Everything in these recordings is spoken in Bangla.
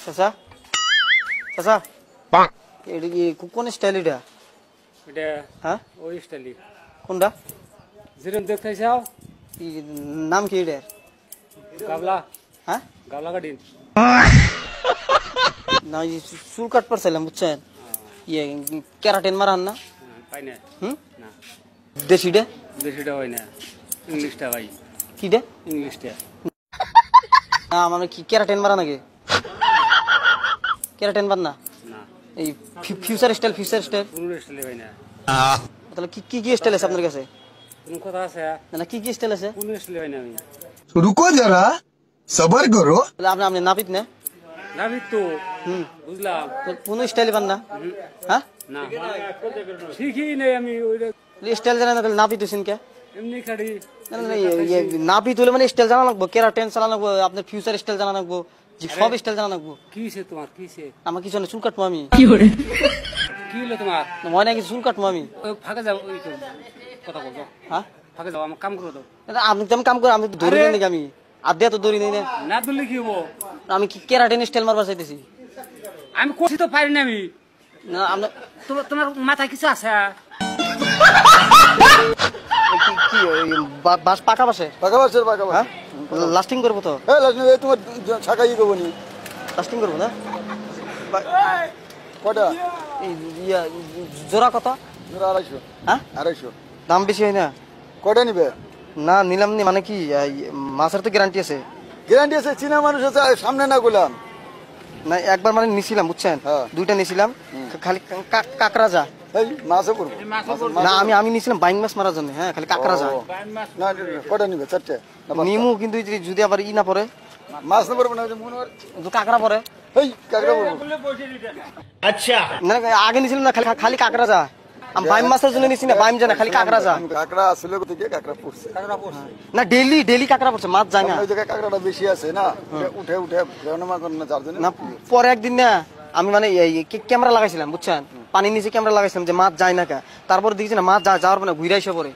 চাচা চাচা এটা কি কোন স্টাইল এটা? এটা হ্যাঁ ওই স্টাইলি কোনটা? যেরকম দেখতে চাও নাম কি এটা? গাবলা হ্যাঁ গাবলা কাটিন না চুল কাট পারছিলাম বুঝছেন, ইয়ে ক্যারাটেন মারান না? পাই না হুম না দেশিটা দেশিটা হয় না, ইংলিশটা ভাই, কিটা? ইংলিশটা না মানে কি ক্যারাটেন মারা নাকি? ক্যারাটেন মার না না এই ফিউচার স্টাইল কোন স্টাইলে হয় না। তাহলে কি কি কি স্টাইল আছে আপনার কাছে? কোন কথা আছে না কি কি স্টাইল আছে? কোন স্টাইলে হয় না আমি रुको जरा सबर करो। তাহলে আপনি আপনি নাপিত না? নাবি তো হুম বুঝলাম কোন স্টাইল পান না? হ্যাঁ না ঠিকই নেই আমি ওইটা স্টাইল জানা না তাহলে নাপিত হইছেন কে? এমনি খাড়ি না না নাপিত হলে মানে স্টাইল জানা লাগবো, ক্যারাটেন চালা লাগবো, আপনার ফিউচার স্টাইল জানা লাগবো, যে সব স্টাইল জানা লাগবো। কিসে তোমার কিসে আমার কিছু না, চুল কাটবো আমি। কি হলো তোমার মনে নাকি চুল কাটবো আমি? ওই ফাঁকে যাও ওই তো কথা বলতো হ্যাঁ ফাঁকে যাও আমার কাম করে দাও আপনি তেমন কাম করে আমি তো ধরি নাকি, আমি আর দিয়ে তো ধরি নেই না। না তুললে কি হবো আমি কি ক্যারাটেন স্টাইল মারবার চাইতেছি? আমি করছি তো পারি না আমি না আপনার তোমার মাথায় কিছু আছে কি বাস পাকা বাসে হ্যাঁ লাস্টিং করবো তো? তোমার ছাকাই করবো নি লাস্টিং করবো না? কটা? এই ইয়া জোড়া কত? 250 হ্যাঁ 250 দাম বেশি হয় না? কটা নিবে? না নিলাম নি, মানে কি মাছের তো গ্যারান্টি আছে? গ্যারান্টি আছে, চীনা মানুষ আছে, সামনে না গুলাম না একবার মানে নিছিলাম বুঝছেন, হ্যাঁ। দুইটা নিছিলাম, খালি কাকড়া যা। এই মাছও করবো না আমি নিছিলাম বাইং মাছ মারার জন্য, হ্যাঁ খালি কাকড়া যা। না কটা নিবে? 4টে নিমু কিন্তু যদি আবার ই না পরে, মাছ না পড়বো না, মনে হয় কাকড়া পরে। এই কাকড়া পড়বো। আচ্ছা না আগে নিছিলাম না, খালি খালি কাকড়া যা। আমি বাইম মাছের জন্য নিছি না, বাইম জানা খালি কাকড়া যা। কাকড়া আসলে থেকে কাকড়া পড়ছে, না ডেলি কাকড়া পড়ছে, মাছ যায় না। ওই জায়গায় কাকড়াটা বেশি আছে না, উঠে রান্না করেন না যার জন্য। না পরে একদিন না আমি মানে ক্যামেরা লাগাইছিলাম বুঝছেন, পানির নিচে ক্যামেরা লাগাইছিলাম যে মাছ যায় না কা, তারপর দেখছি না মাছ যাওয়ার পরে ঘুরে এসে পরে।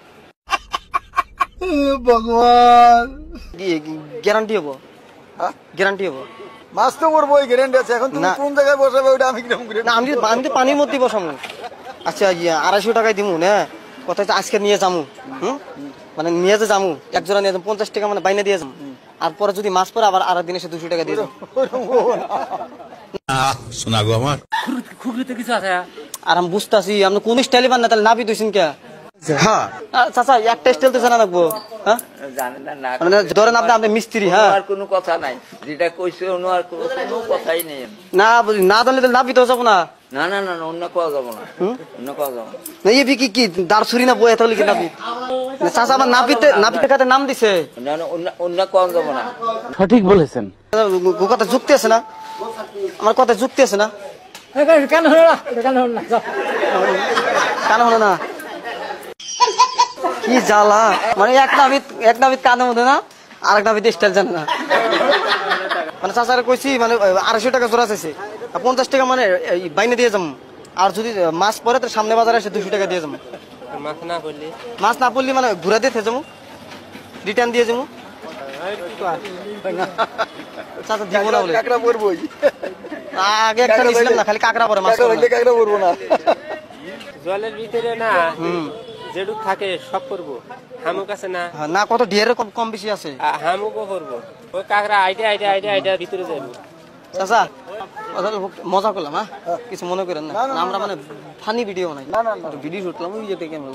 ভগবান গ্যারান্টি হবো, হ্যাঁ? গ্যারান্টি হবো। মাছ তো করবো, ওই গ্যারান্টি আছে। এখন তুমি না। কোন জায়গায় বসাবে ওটা আমি কিরকম করে? না আমি তো পানির মধ্যে বসামু। আচ্ছা 250 টাকায় দিমু না, কথা হচ্ছে আজকে নিয়ে যামু, মানে নিয়ে যে যামু, এক জোড়া নিয়ে যাবো 50 টাকা মানে বাইনা দিয়ে যাবো, আর পরে যদি মাছ পরে আবার আর দিন এসে 200 টাকা দিয়ে যাবো। শোনা গো আমার খুবলিতে কিছু আছে আর আমি বুঝতেছি আপনি কোন স্টাইলে বান না, তাহলে নাপি দইছেন কে? হ্যাঁ চাচা একটা স্টাইল তো জানা লাগবো, হ্যাঁ জানে না না মানে ধরেন আপনি মিস্ত্রি, হ্যাঁ আর কোনো কথা নাই, যেটা কইছে অন্য আর কোনো কথাই নেই। না না জানলে তাহলে নাপি তো যাবো না। না না না না, অন্য কোয়া যাবো না, অন্য কোয়া যাবো না। না এই কি দাঁড় ছুরি না বয়ে তাহলে কি নাপি? চাচা আমার নাপিতে খাতে নাম দিছে, না না, অন্য কোয়া যাবো না। সঠিক বলেছেন কথা যুক্তি আছে না, আমার কথা যুক্তি আছে না? কেন হলো না কেন হলো না কান হলো না কি জ্বালা, মানে এক নাবিত কানের মধ্যে না, আর এক নাবিত স্টাইল জানে না। মানে চাচারে কইছি মানে 250 টাকা জোড়া চাইছে, 50 টাকা মানে বাইনে দিয়ে যাবো, আর যদি মাছ পরে তো সামনে বাজারে এসে 200 টাকা দিয়ে যাবো। মাছ না পড়লে মানে ঘুরা দিয়ে যাবো, রিটার্ন দিয়ে যাবো। চাচা দিব না বলে কাকড়া পড়বোই, আগে একটা নিয়েছিলাম না, খালি কাকড়া পরে মাছ পড়ে না। কাকড়া পড়বো না। জলের ভিতরে না যেটুক থাকে সব করবো, হামুক আছে না, না কত ঢের কম বেশি আছে, হামুকও করবো। ওই কাকড়া আইটা ভিতরে যাবো। চাচা মজা করলাম, হ্যাঁ কিছু মনে করেন না, আমরা মানে ফানি ভিডিও বানাই, ভিডিও শুট করলাম ওই যে ক্যামেরা